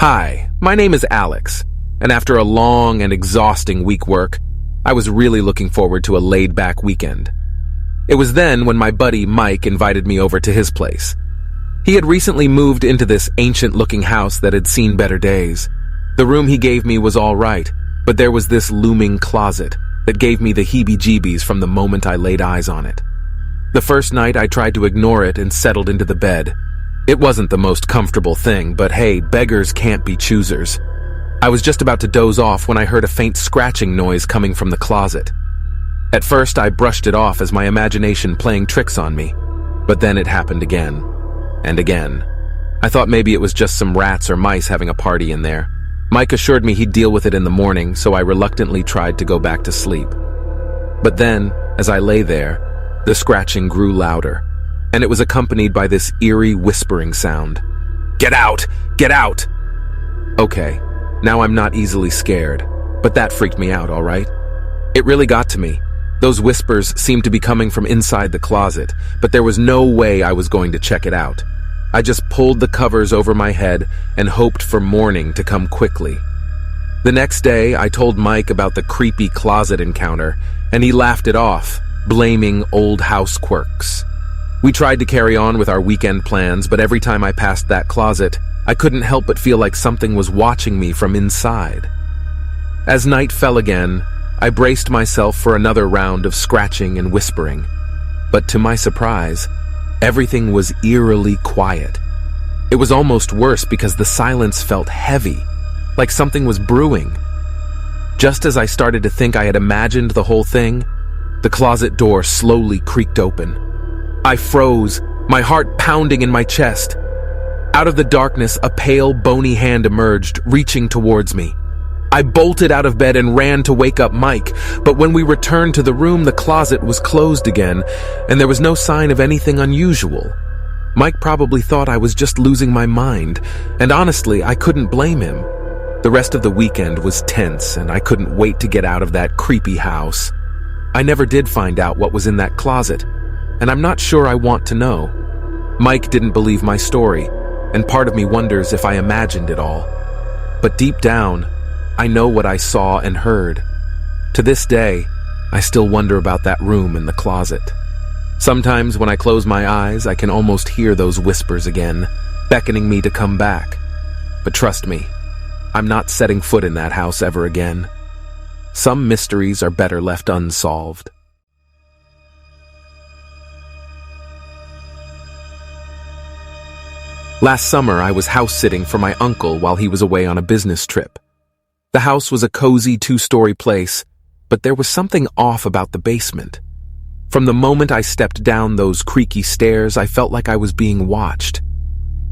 Hi, my name is Alex, and after a long and exhausting week work, I was really looking forward to a laid-back weekend. It was then when my buddy Mike invited me over to his place. He had recently moved into this ancient-looking house that had seen better days. The room he gave me was all right, but there was this looming closet that gave me the heebie-jeebies from the moment I laid eyes on it. The first night I tried to ignore it and settled into the bed. It wasn't the most comfortable thing, but hey, beggars can't be choosers. I was just about to doze off when I heard a faint scratching noise coming from the closet. At first, I brushed it off as my imagination playing tricks on me, but then it happened again and again. I thought maybe it was just some rats or mice having a party in there. Mike assured me he'd deal with it in the morning, so I reluctantly tried to go back to sleep. But then, as I lay there, the scratching grew louder, and it was accompanied by this eerie whispering sound. "Get out! Get out!" Okay, now I'm not easily scared, but that freaked me out, all right? It really got to me. Those whispers seemed to be coming from inside the closet, but there was no way I was going to check it out. I just pulled the covers over my head and hoped for morning to come quickly. The next day, I told Mike about the creepy closet encounter, and he laughed it off, blaming old house quirks. We tried to carry on with our weekend plans, but every time I passed that closet, I couldn't help but feel like something was watching me from inside. As night fell again, I braced myself for another round of scratching and whispering. But to my surprise, everything was eerily quiet. It was almost worse because the silence felt heavy, like something was brewing. Just as I started to think I had imagined the whole thing, the closet door slowly creaked open. I froze, my heart pounding in my chest. Out of the darkness, a pale, bony hand emerged, reaching towards me. I bolted out of bed and ran to wake up Mike, but when we returned to the room, the closet was closed again, and there was no sign of anything unusual. Mike probably thought I was just losing my mind, and honestly, I couldn't blame him. The rest of the weekend was tense, and I couldn't wait to get out of that creepy house. I never did find out what was in that closet, and I'm not sure I want to know. Mike didn't believe my story, and part of me wonders if I imagined it all. But deep down, I know what I saw and heard. To this day, I still wonder about that room in the closet. Sometimes when I close my eyes, I can almost hear those whispers again, beckoning me to come back. But trust me, I'm not setting foot in that house ever again. Some mysteries are better left unsolved. Last summer, I was house-sitting for my uncle while he was away on a business trip. The house was a cozy two-story place, but there was something off about the basement. From the moment I stepped down those creaky stairs, I felt like I was being watched.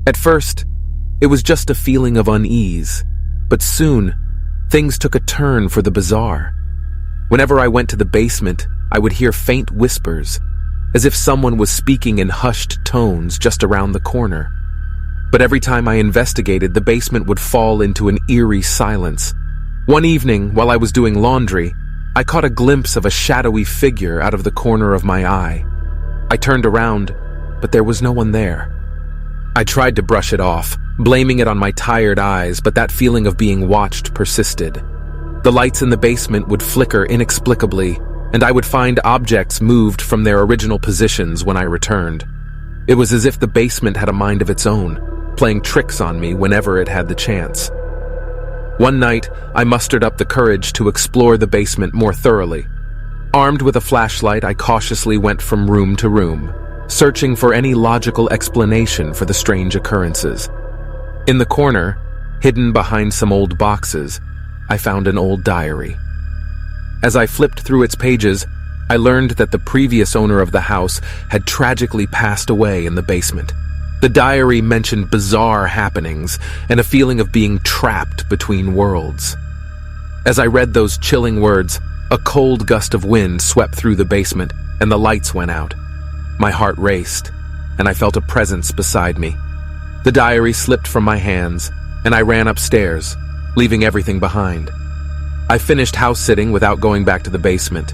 At first, it was just a feeling of unease, but soon, things took a turn for the bizarre. Whenever I went to the basement, I would hear faint whispers, as if someone was speaking in hushed tones just around the corner. But every time I investigated, the basement would fall into an eerie silence. One evening, while I was doing laundry, I caught a glimpse of a shadowy figure out of the corner of my eye. I turned around, but there was no one there. I tried to brush it off, blaming it on my tired eyes, but that feeling of being watched persisted. The lights in the basement would flicker inexplicably, and I would find objects moved from their original positions when I returned. It was as if the basement had a mind of its own, playing tricks on me whenever it had the chance. One night, I mustered up the courage to explore the basement more thoroughly. Armed with a flashlight, I cautiously went from room to room, searching for any logical explanation for the strange occurrences. In the corner, hidden behind some old boxes, I found an old diary. As I flipped through its pages, I learned that the previous owner of the house had tragically passed away in the basement. The diary mentioned bizarre happenings and a feeling of being trapped between worlds. As I read those chilling words, a cold gust of wind swept through the basement and the lights went out. My heart raced, and I felt a presence beside me. The diary slipped from my hands, and I ran upstairs, leaving everything behind. I finished house-sitting without going back to the basement.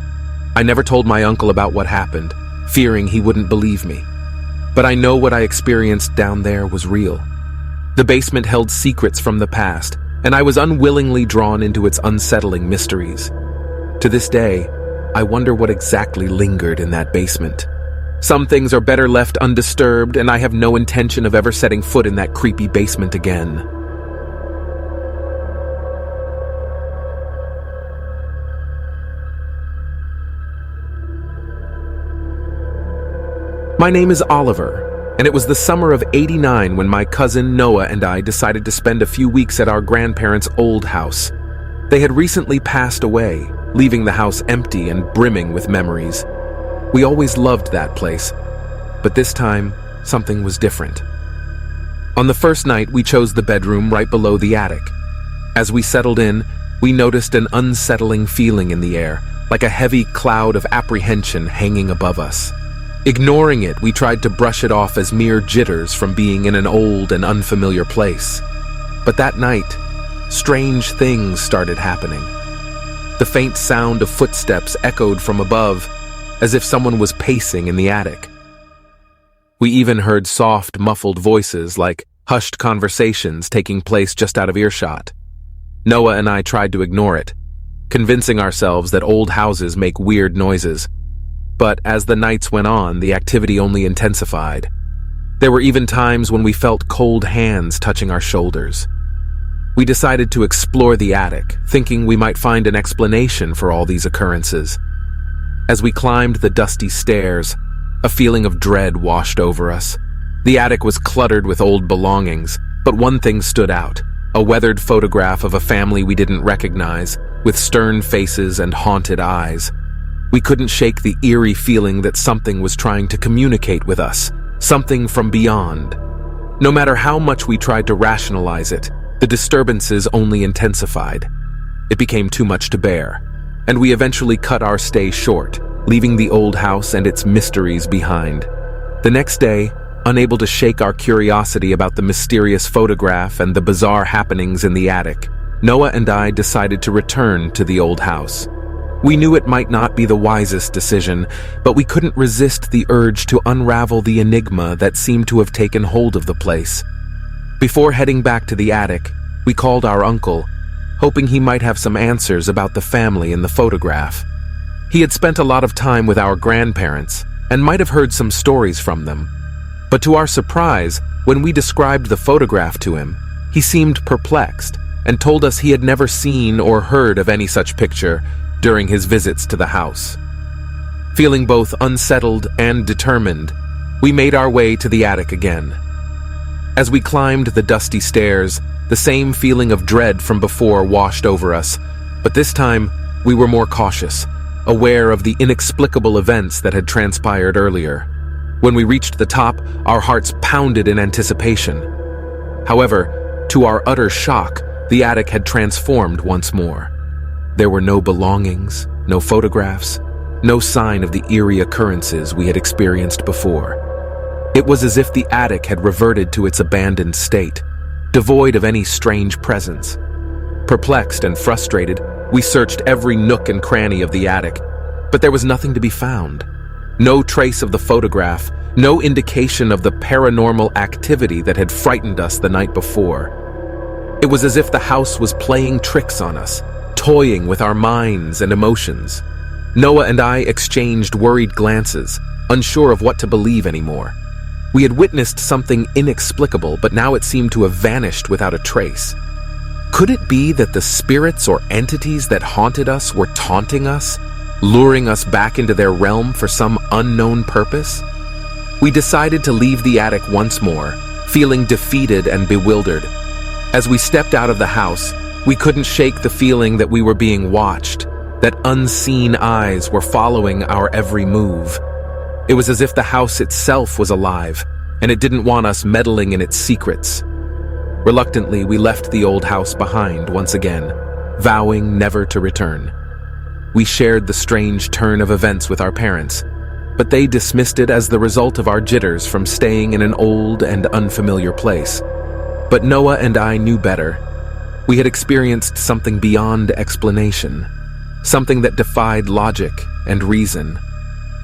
I never told my uncle about what happened, fearing he wouldn't believe me. But I know what I experienced down there was real. The basement held secrets from the past, and I was unwillingly drawn into its unsettling mysteries. To this day, I wonder what exactly lingered in that basement. Some things are better left undisturbed, and I have no intention of ever setting foot in that creepy basement again. My name is Oliver, and it was the summer of '89 when my cousin Noah and I decided to spend a few weeks at our grandparents' old house. They had recently passed away, leaving the house empty and brimming with memories. We always loved that place, but this time, something was different. On the first night, we chose the bedroom right below the attic. As we settled in, we noticed an unsettling feeling in the air, like a heavy cloud of apprehension hanging above us. Ignoring it, we tried to brush it off as mere jitters from being in an old and unfamiliar place. But that night, strange things started happening. The faint sound of footsteps echoed from above, as if someone was pacing in the attic. We even heard soft, muffled voices like hushed conversations taking place just out of earshot. Noah and I tried to ignore it, convincing ourselves that old houses make weird noises. But as the nights went on, the activity only intensified. There were even times when we felt cold hands touching our shoulders. We decided to explore the attic, thinking we might find an explanation for all these occurrences. As we climbed the dusty stairs, a feeling of dread washed over us. The attic was cluttered with old belongings, but one thing stood out: a weathered photograph of a family we didn't recognize, with stern faces and haunted eyes. We couldn't shake the eerie feeling that something was trying to communicate with us, something from beyond. No matter how much we tried to rationalize it, the disturbances only intensified. It became too much to bear, and we eventually cut our stay short, leaving the old house and its mysteries behind. The next day, unable to shake our curiosity about the mysterious photograph and the bizarre happenings in the attic, Noah and I decided to return to the old house. We knew it might not be the wisest decision, but we couldn't resist the urge to unravel the enigma that seemed to have taken hold of the place. Before heading back to the attic, we called our uncle, hoping he might have some answers about the family in the photograph. He had spent a lot of time with our grandparents and might have heard some stories from them. But to our surprise, when we described the photograph to him, he seemed perplexed and told us he had never seen or heard of any such picture during his visits to the house. Feeling both unsettled and determined, we made our way to the attic again. As we climbed the dusty stairs, the same feeling of dread from before washed over us, but this time we were more cautious, aware of the inexplicable events that had transpired earlier. When we reached the top, our hearts pounded in anticipation. However, to our utter shock, the attic had transformed once more. There were no belongings, no photographs, no sign of the eerie occurrences we had experienced before. It was as if the attic had reverted to its abandoned state, devoid of any strange presence. Perplexed and frustrated, we searched every nook and cranny of the attic, but there was nothing to be found. No trace of the photograph, no indication of the paranormal activity that had frightened us the night before. It was as if the house was playing tricks on us, toying with our minds and emotions. Noah and I exchanged worried glances, unsure of what to believe anymore. We had witnessed something inexplicable, but now it seemed to have vanished without a trace. Could it be that the spirits or entities that haunted us were taunting us, luring us back into their realm for some unknown purpose? We decided to leave the attic once more, feeling defeated and bewildered. As we stepped out of the house, we couldn't shake the feeling that we were being watched, that unseen eyes were following our every move. It was as if the house itself was alive, and it didn't want us meddling in its secrets. Reluctantly, we left the old house behind once again, vowing never to return. We shared the strange turn of events with our parents, but they dismissed it as the result of our jitters from staying in an old and unfamiliar place. But Noah and I knew better. We had experienced something beyond explanation, something that defied logic and reason.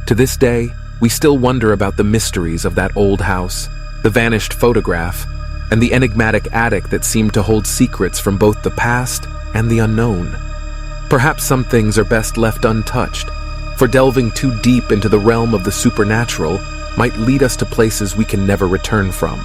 To this day, we still wonder about the mysteries of that old house, the vanished photograph, and the enigmatic attic that seemed to hold secrets from both the past and the unknown. Perhaps some things are best left untouched, for delving too deep into the realm of the supernatural might lead us to places we can never return from.